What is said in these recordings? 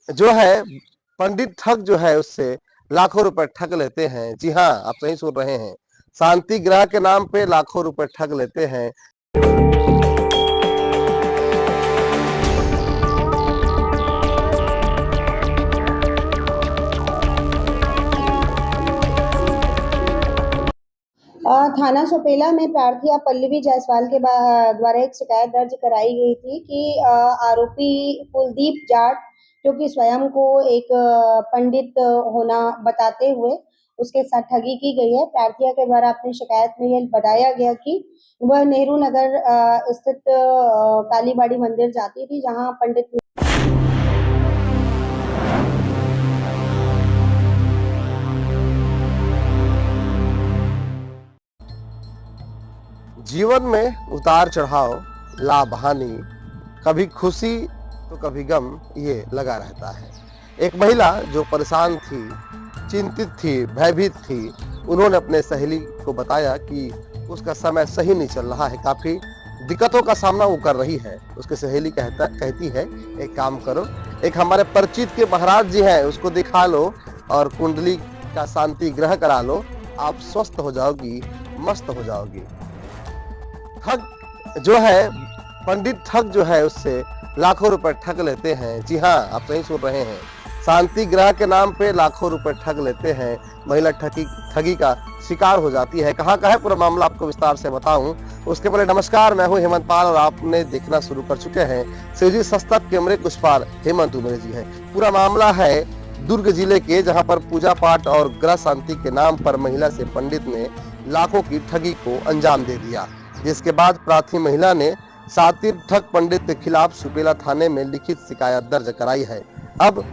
जो है पंडित ठग जो है उससे लाखों रुपए ठग लेते हैं। जी हाँ, आप सही सुन रहे हैं। शांति ग्रह के नाम पे लाखों रुपए ठग लेते हैं। थाना सोपेला में प्रार्थी पल्लवी जायसवाल के द्वारा एक शिकायत दर्ज कराई गई थी कि आरोपी कुलदीप जाट, जो कि स्वयं को एक पंडित होना बताते हुए उसके साथ ठगी की गई है। प्रार्थिया के द्वारा अपनी शिकायत में यह बताया गया कि वह नेहरू नगर स्थित कालीबाड़ी मंदिर जाती थी, जहां पंडित जीवन में उतार चढ़ाव, लाभ हानि, कभी खुशी तो कभी गम, ये लगा रहता है। एक महिला जो परेशान थी, चिंतित थी, भयभीत थी, उन्होंने अपने सहेली को बताया कि उसका समय सही नहीं चल रहा है, काफी दिक्कतों का सामना वो कर रही है। उसकी सहेली कहती है, एक काम करो, एक हमारे परिचित के महाराज जी हैं, उसको दिखा लो और कुंडली का शांति ग्रह करा लो, आप स्वस्थ हो जाओगी, मस्त हो जाओगी। ठग जो है पंडित ठग जो है उससे लाखों रुपए ठग लेते हैं। जी हाँ, आप सही सुन रहे हैं। शांति ग्रह के नाम पे लाखों रुपए ठग लेते हैं। महिला ठगी का शिकार हो जाती है। कहाँ का है पूरा मामला, आपको विस्तार से बताऊं उसके पहले नमस्कार, मैं हूं हेमंत पाल और आपने देखना शुरू कर चुके हैं सीजी सस्ता कैमरे कुछ पार हेमंत उमरे जी है। पूरा मामला है दुर्ग जिले के, जहां पर पूजा पाठ और ग्रह शांति के नाम पर महिला से पंडित ने लाखों की ठगी को अंजाम दे दिया, जिसके बाद प्रार्थी महिला ने शातिर ठग पंडित के खिलाफ सुपेला थाने में लिखित शिकायत दर्ज कराई है। अब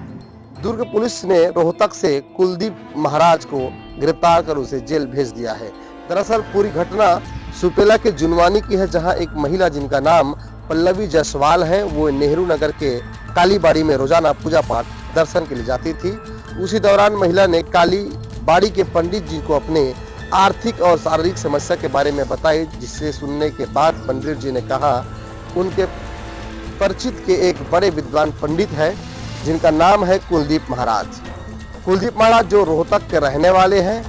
दुर्ग पुलिस ने रोहतक से कुलदीप महाराज को गिरफ्तार कर उसे जेल भेज दिया है। दरअसल पूरी घटना सुपेला के जुनवानी की है, जहां एक महिला जिनका नाम पल्लवी जायसवाल है, वो नेहरू नगर के कालीबाड़ी में रोजाना पूजा पाठ दर्शन के लिए जाती थी। उसी दौरान महिला ने कालीबाड़ी के पंडित जी को अपने आर्थिक और शारीरिक समस्या के बारे में बताई, जिससे सुनने के बाद पंडित जी ने कहा उनके परिचित के एक बड़े विद्वान पंडित है जिनका नाम है कुलदीप महाराज। कुलदीप महाराज जो रोहतक के रहने वाले हैं,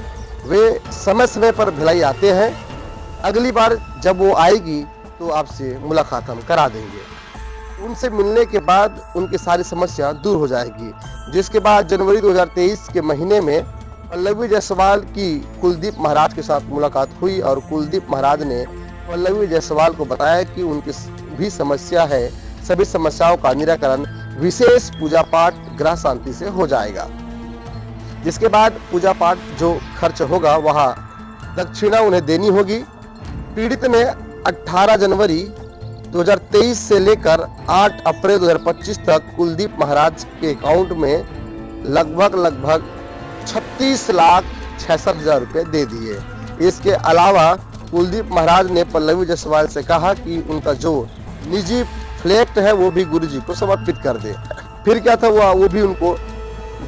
वे समय समय पर भिलाई आते हैं। अगली बार जब वो आएगी तो आपसे मुलाकात हम करा देंगे। उनसे मिलने के बाद उनकी सारी समस्या दूर हो जाएगी। जिसके बाद जनवरी 2023 के महीने में पल्लवी जायसवाल की कुलदीप महाराज के साथ मुलाकात हुई और कुलदीप महाराज ने पल्लवी जायसवाल को बताया कि उनकी भी समस्या है, सभी समस्याओं का निराकरण विशेष पूजा पाठ ग्रह शांति से हो जाएगा। जिसके बाद पूजा पाठ जो खर्च होगा वहां दक्षिणा उन्हें देनी होगी। पीड़ित ने 18 जनवरी 2023 से लेकर 8 अप्रैल 2025 तक कुलदीप महाराज के अकाउंट में लगभग 36,66,000 रुपए दे दिए। इसके अलावा कुलदीप महाराज ने पल्लवी जायसवाल से कहा कि उनका जो निजी फ्लैट है वो भी गुरुजी को समर्पित कर दे। फिर क्या था, वो भी उनको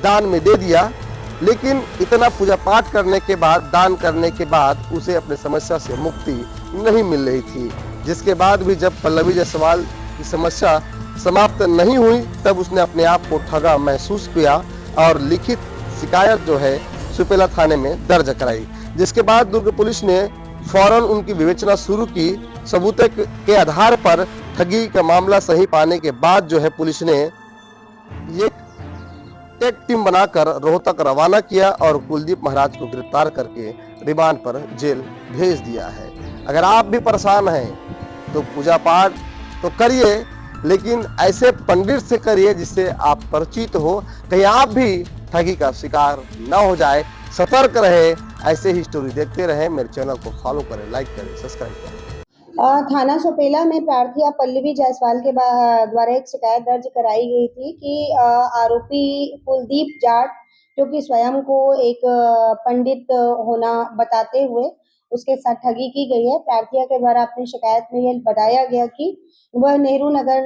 दान में दे दिया। लेकिन इतना पूजा पाठ करने के बाद, दान करने के बाद उसे अपने समस्या से मुक्ति नहीं मिल रही थी। जिसके बाद भी जब पल्लवी जायसवाल की समस्या समाप्त नहीं हुई, तब उसने अपने आप को ठगा महसूस किया और लिखित शिकायत जो है सुपेला थाने में दर्ज कराई। जिसके बाद दुर्ग पुलिस ने फौरन उनकी विवेचना शुरू की। सबूत के आधार पर ठगी का मामला सही पाने के बाद जो है पुलिस ने ये एक टीम बनाकर रोहतक रवाना किया और कुलदीप महाराज को गिरफ्तार करके रिमांड पर जेल भेज दिया है। अगर आप भी परेशान हैं तो पूजा पाठ तो करिए, लेकिन ऐसे पंडित से करिए जिससे आप परिचित हो, कहीं आप भी ठगी का शिकार न हो जाए। सतर्क रहे, ऐसे ही स्टोरी देखते रहे। मेरे चैनल को फॉलो करें, लाइक करें, सब्सक्राइब करें। थाना सोपेला में प्रार्थी पल्लवी जायसवाल के द्वारा एक शिकायत दर्ज कराई गई थी कि आरोपी कुलदीप जाट, जो कि स्वयं को एक पंडित होना बताते हुए उसके साथ ठगी की गई है। प्रार्थिया के द्वारा अपनी शिकायत में यह बताया गया कि वह नेहरू नगर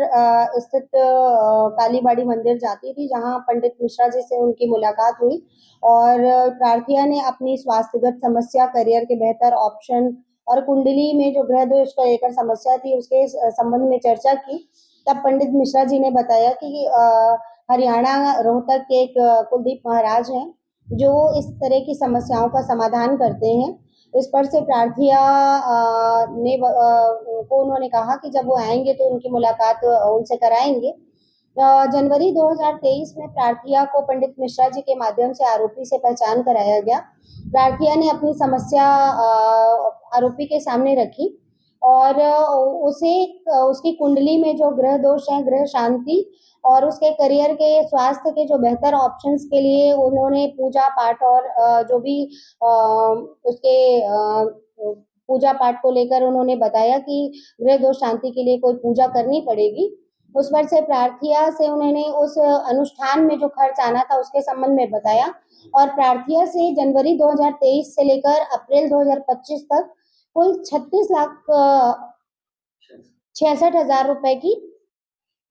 स्थित कालीबाड़ी मंदिर जाती थी, जहां पंडित मिश्रा जी से उनकी मुलाकात हुई और प्रार्थिया ने अपनी स्वास्थ्यगत समस्या, करियर के बेहतर ऑप्शन और कुंडली में जो ग्रह दोष को लेकर समस्या थी उसके संबंध में चर्चा की। तब पंडित मिश्रा जी ने बताया कि हरियाणा रोहतक के एक कुलदीप महाराज हैं जो इस तरह की समस्याओं का समाधान करते हैं। इस पर से प्रार्थिया को उन्होंने कहा कि जब वो आएंगे तो उनकी मुलाकात उनसे कराएंगे। जनवरी 2023 में प्रार्थिया को पंडित मिश्रा जी के माध्यम से आरोपी से पहचान कराया गया। प्रार्थिया ने अपनी समस्या आरोपी के सामने रखी और उसे उसकी कुंडली में जो ग्रह दोष है, ग्रह शांति और उसके करियर के स्वास्थ्य के जो बेहतर ऑप्शंस के लिए उन्होंने पूजा पाठ और जो भी उसके पूजा पाठ को लेकर उन्होंने बताया कि ग्रह दोष शांति के लिए कोई पूजा करनी पड़ेगी। उस पर से प्रार्थिया से उन्होंने उस अनुष्ठान में जो खर्च आना था उसके संबंध में बताया और प्रार्थिया से जनवरी 2023 से लेकर अप्रैल 2025 तक कुल 36,66,000 रुपए की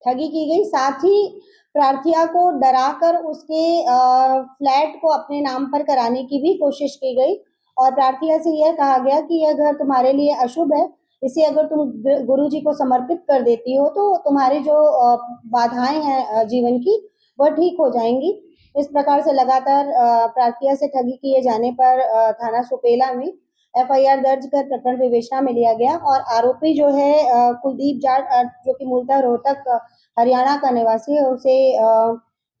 ठगी की गई। साथ ही प्रार्थिया को डराकर उसके फ्लैट को अपने नाम पर कराने की भी कोशिश की गई और प्रार्थिया से यह कहा गया कि यह घर तुम्हारे लिए अशुभ है, इसे अगर तुम गुरु जी को समर्पित कर देती हो तो तुम्हारी जो बाधाएं हैं जीवन की वह ठीक हो जाएंगी। इस प्रकार से लगातार प्रार्थिया से ठगी किए जाने पर थाना सुपेला में एफआईआर दर्ज कर प्रकरण विवेचना में लिया गया और आरोपी जो है कुलदीप जाट जो कि मूलतः रोहतक हरियाणा का निवासी है उसे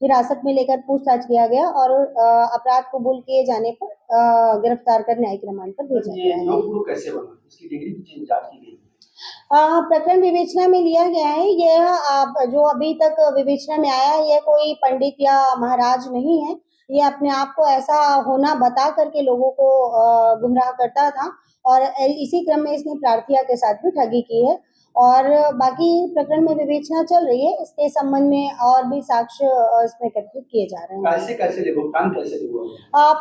हिरासत में लेकर पूछताछ किया गया और अपराध कबूल किए जाने पर गिरफ्तार कर न्यायिक रिमांड पर भेजा गया है। योग गुरु कैसे बना, इसकी डिग्री की जांच की गई? प्रकरण विवेचना में लिया गया है। यह जो अभी तक विवेचना में आया है यह कोई पंडित या महाराज नहीं है, ये अपने आप को ऐसा होना बता करके लोगों को गुमराह करता था और इसी क्रम में इसने प्रार्थिया के साथ भी ठगी की है और बाकी प्रकरण में विवेचना चल रही है। इसके संबंध में और भी साक्ष्य इसमें एकत्रित किए जा रहे हैं। कैसे भुगतान कैसे हुआ?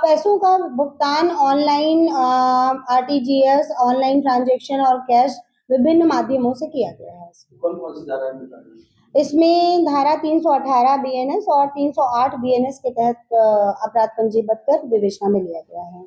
पैसों का भुगतान ऑनलाइन, आरटीजीएस, ऑनलाइन ट्रांजैक्शन और कैश विभिन्न माध्यमों से किया गया है। कौन कौन सी धारा में? इसमें धारा 318 बीएनएस और 308 बीएनएस के तहत अपराध पंजीबद्ध कर विवेचना में लिया गया है।